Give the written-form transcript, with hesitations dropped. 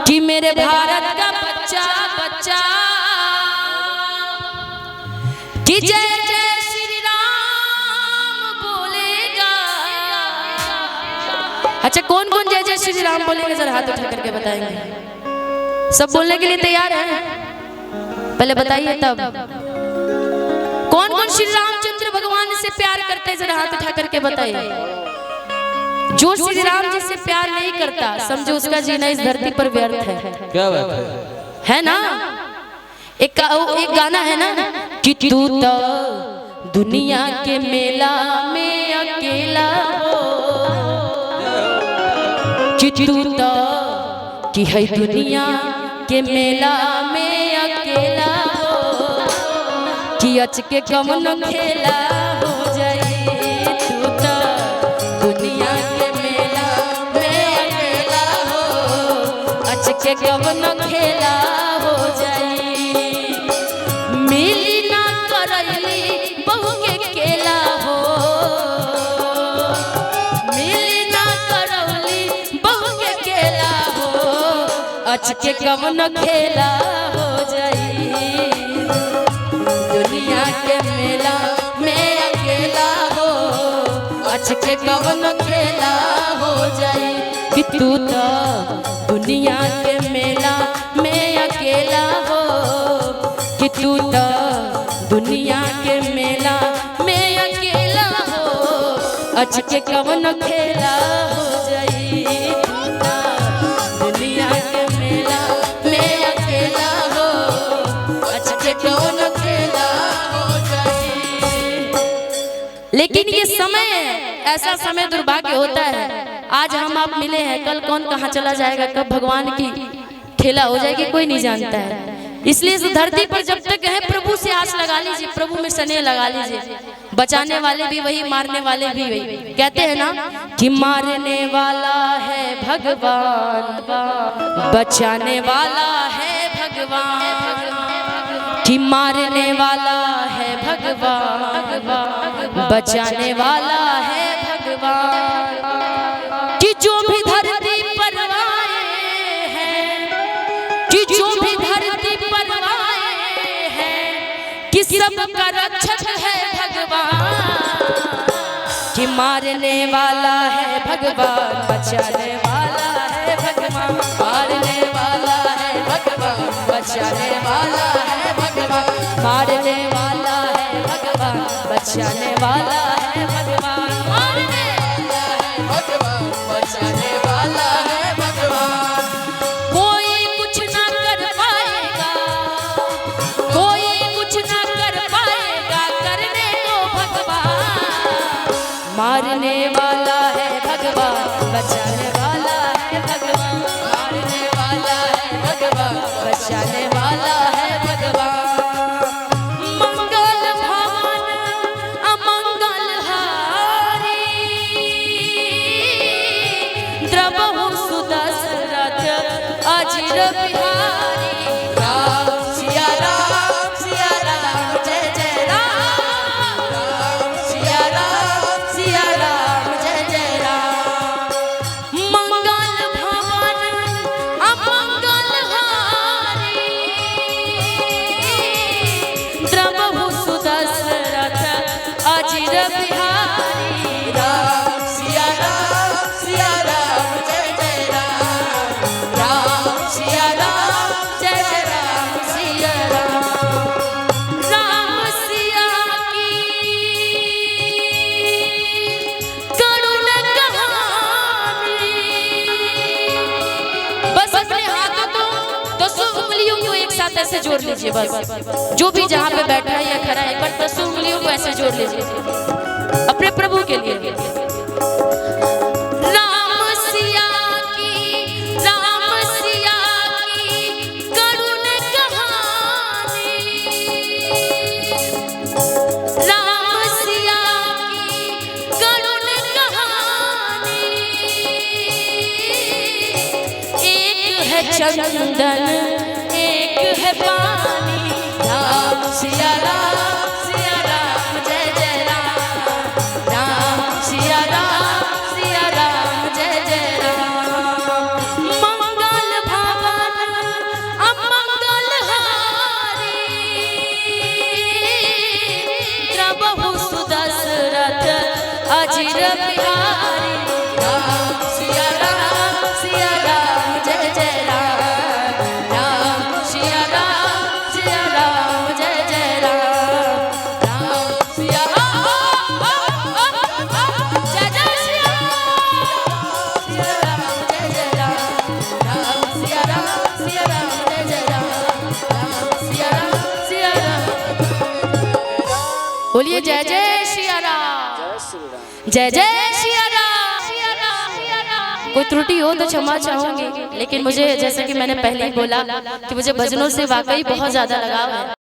कि मेरे भारत का बच्चा बच्चा कि जय जय श्री राम बोलेगा। अच्छा कौन कौन जय जय श्री राम बोलेंगे जरा हाथ उठा करके बताएंगे। सब बोलने के लिए तैयार हैं? पहले बताइए तब कौन कौन श्री रामचंद्र भगवान से प्यार करते हैं, जरा हाथ उठा करके बताइए। जो श्री राम जी से प्यार नहीं करता समझो उसका जीना इस धरती पर व्यर्थ है। क्या बात है ना? एक गाना है ना कि तू तो दुनिया के मेला में अकेला हो, कि तू तो कि है दुनिया के मेला में अकेला हो, कि अच के कमन खेला हो जाए। तू तो दुनिया के मेला में अकेला हो, अच के कमन खेला हो जाए। मिली ना करैली बहू के केला हो, मिली ना करौली बहू के केला हो, अच के कमन खेला हो जाए। दुनिया के मेला में अकेला हो, अच के कमन खेला हो जाए। कि तू तो दुनिया के मेला में अकेला हो, कि तू तो दुनिया के मेला में अकेला हो, अच के कवन खेला हो जाई। दुनिया के मेला में अकेला हो, अच के कवन खेला हो जाई। लेकिन ये समय ऐसा समय दुर्भाग्य होता है, आज हम आप मिले हैं, कल कौन कहाँ चला जाएगा, कब भगवान की खेला हो जाएगी कोई नहीं जानता है। इसलिए इस धरती पर जब तक है प्रभु से आस लगा लीजिए, प्रभु में स्नेह लगा लीजिए। बचाने वाले भी वही, मारने वाले भी वही। कहते हैं ना कि मारने वाला है भगवान, बचाने वाला है भगवान, कि मारने वाला है भगवान, बचाने वाला है भगवान। कि जो भी धरती पर आए हैं, कि जो भी धरती पर आए हैं, कि सबका रक्षक है भगवान, कि मारने वाला है भगवान, बचाने वाला है भगवान, मारने वाला है भगवान, बचाने वाला है भगवान, मारने वाला है भगवान, बचाने वाला है भगवान, मारने वाला है भगवान, बचाने वाला है भगवान। कोई कुछ ना कर पाएगा, कोई कुछ ना कर पाएगा, करने को भगवान। मारने वाला है भगवान, बचाने वाला है भगवान, मारने वाला है भगवान, बचाने वाला है भगवान। मंगल भवन अमंगल हारी, द्रवहु सुदशरथ अजिर बिहारी। राम सिया राम जय जय राम, राम सिया राम जय जय राम। मंगल भवन अमंगल हारी, द्रवहु सुदशरथ अजिर बिहारी। राम सिया राम जय जय राम, राम सिया राम जय जय राम सिया राम। राम सिया की करुण कहानी। बस अपने हाथों को दसों उंगलियों को एक साथ ऐसे जोड़ लीजिए। बस जो भी जहाँ पे बैठा है या खड़ा है, पर दसों उंगलियों को ऐसे जोड़ लीजिए अपने प्रभु के लिए। राम सिया की करुण कहानी, राम सिया की करुण कहानी। एक है चंदन एक है पानी, राम सिया राम जय जय राम, राम सिया राम जय जय राम। मंगल भवन बोलिए जय जय सिया राम, जय जय सिया राम। कोई त्रुटि हो तो क्षमा चाहूंगी, लेकिन मुझे जैसा कि मैंने पहले ही बोला कि मुझे भजनों से वाकई बहुत ज्यादा लगाव है।